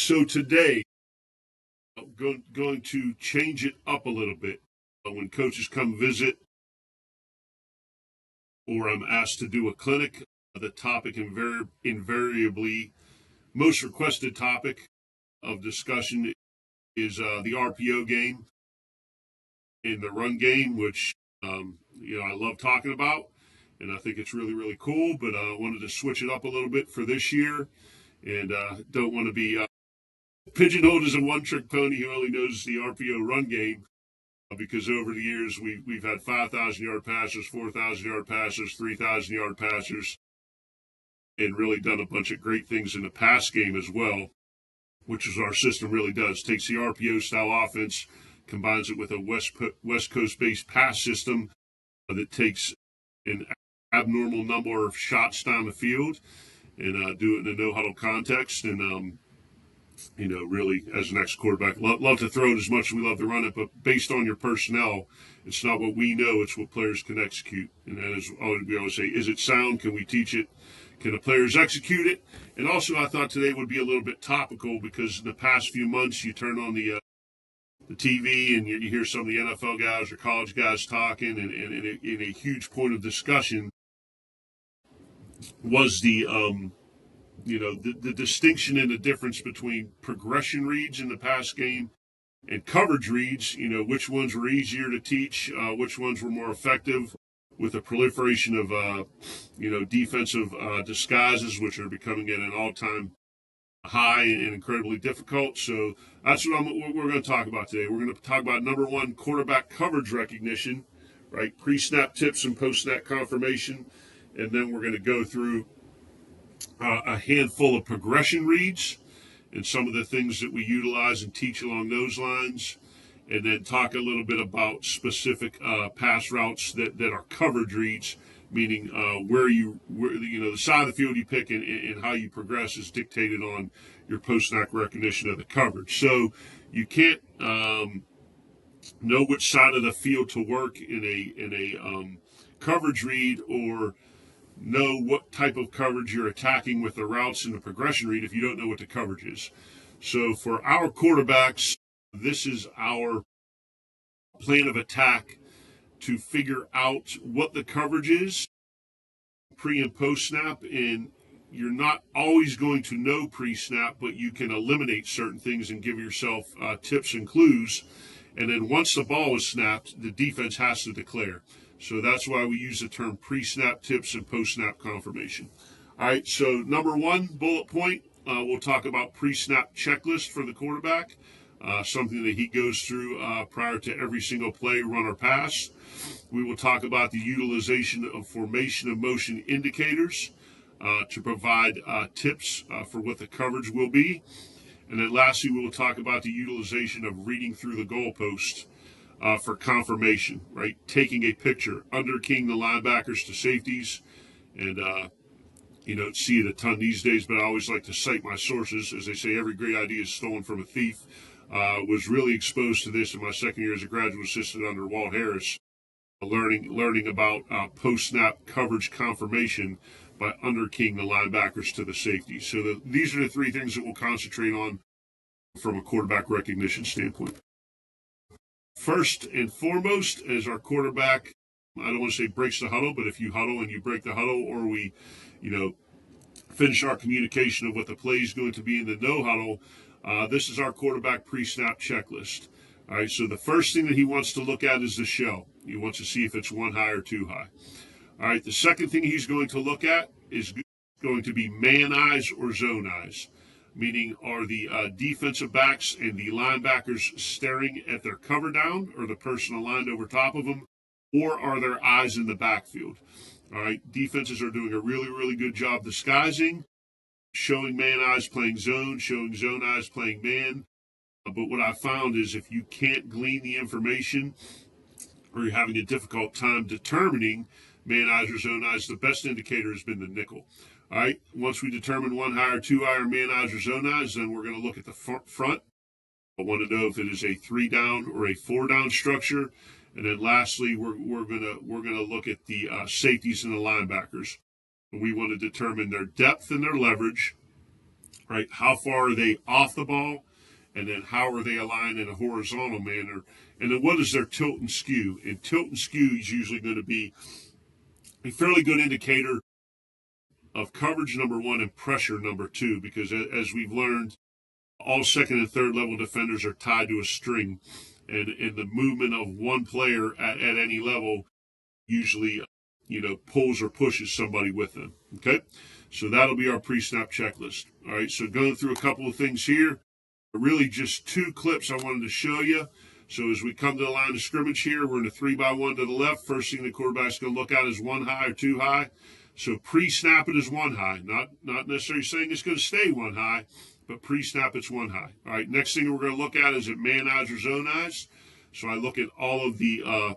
So today, I'm going to change it up a little bit. When coaches come visit or I'm asked to do a clinic, the topic invariably, most requested topic of discussion is the RPO game in the run game, which I love talking about, and I think it's really, really cool. But I wanted to switch it up a little bit for this year, and don't want to be pigeonholed as a one-trick pony who only knows the RPO run game. Because over the years we've had 5,000-yard passers, 4,000-yard passers, 3,000-yard passers, and really done a bunch of great things in the pass game as well, which is what our system really does. Takes the RPO style offense, combines it with a West Coast-based pass system that takes an abnormal number of shots down the field and do it in a no-huddle context. And really, as an ex-quarterback, love to throw it as much as we love to run it, but based on your personnel, it's not what we know, it's what players can execute. And that is, we always say, is it sound? Can we teach it? Can the players execute it? And also, I thought today would be a little bit topical because in the past few months, you turn on the TV and you hear some of the NFL guys or college guys talking, and a huge point of discussion was the distinction and the difference between progression reads in the pass game and coverage reads, which ones were easier to teach, which ones were more effective with the proliferation of, defensive disguises, which are becoming at an all-time high and incredibly difficult. So that's what we're going to talk about today. We're going to talk about, number one, quarterback coverage recognition, right? Pre-snap tips and post-snap confirmation. And then we're going to go through a handful of progression reads and some of the things that we utilize and teach along those lines, and then talk a little bit about specific pass routes that are coverage reads, meaning where the side of the field you pick and how you progress is dictated on your post-snap recognition of the coverage. So you can't know which side of the field to work in a coverage read or know what type of coverage you're attacking with the routes in the progression read if you don't know what the coverage is. So for our quarterbacks, this is our plan of attack to figure out what the coverage is pre and post snap. And you're not always going to know pre-snap, but you can eliminate certain things and give yourself tips and clues. And then once the ball is snapped, the defense has to declare. So that's why we use the term pre-snap tips and post-snap confirmation. All right, so number one bullet point, we'll talk about pre-snap checklist for the quarterback, something that he goes through prior to every single play, run or pass. We will talk about the utilization of formation and motion indicators to provide tips for what the coverage will be. And then lastly, we will talk about the utilization of reading through the goalpost for confirmation, right? Taking a picture, underkeying the linebackers to safeties. And, you don't see it a ton these days, but I always like to cite my sources. As they say, every great idea is stolen from a thief. Was really exposed to this in my second year as a graduate assistant under Walt Harris, learning about post-snap coverage confirmation by underkeying the linebackers to the safeties. So these are the three things that we'll concentrate on from a quarterback recognition standpoint. First and foremost, as our quarterback, I don't want to say breaks the huddle, but if you huddle and you break the huddle, or we, finish our communication of what the play is going to be in the no huddle, this is our quarterback pre-snap checklist. All right, so the first thing that he wants to look at is the shell. He wants to see if it's one high or two high. All right, the second thing he's going to look at is going to be man eyes or zone eyes, meaning are the defensive backs and the linebackers staring at their cover down or the person aligned over top of them, or are their eyes in the backfield? All right, defenses are doing a really, really good job disguising, showing man eyes playing zone, showing zone eyes playing man. But what I found is if you can't glean the information or you're having a difficult time determining man eyes or zone eyes, the best indicator has been the nickel. All right, once we determine one high or two high or man eyes or zone eyes, then we're going to look at the front. I want to know if it is a 3 down or a 4 down structure. And then lastly, we're gonna look at the safeties and the linebackers. We want to determine their depth and their leverage, right? How far are they off the ball? And then how are they aligned in a horizontal manner? And then what is their tilt and skew? And tilt and skew is usually going to be a fairly good indicator of coverage number one and pressure number two, because as we've learned, all second and third level defenders are tied to a string, and the movement of one player at any level usually, pulls or pushes somebody with them. Okay, so that'll be our pre-snap checklist. All right, so going through a couple of things here, really just two clips I wanted to show you. So as we come to the line of scrimmage here, we're in a 3-by-1 to the left. First thing the quarterback's going to look at is one high or two high. So pre-snap it is one high, not necessarily saying it's going to stay one high, but pre-snap it's one high. All right, next thing we're going to look at is it man eyes or zone eyes. So I look at all of the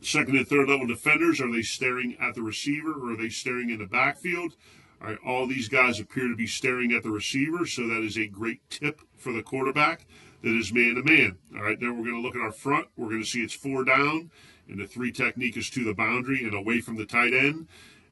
second and third level defenders. Are they staring at the receiver or are they staring in the backfield? All right, all these guys appear to be staring at the receiver, so that is a great tip for the quarterback that is man-to-man. All right, then we're going to look at our front. We're going to see it's 4 down, and the 3 technique is to the boundary and away from the tight end.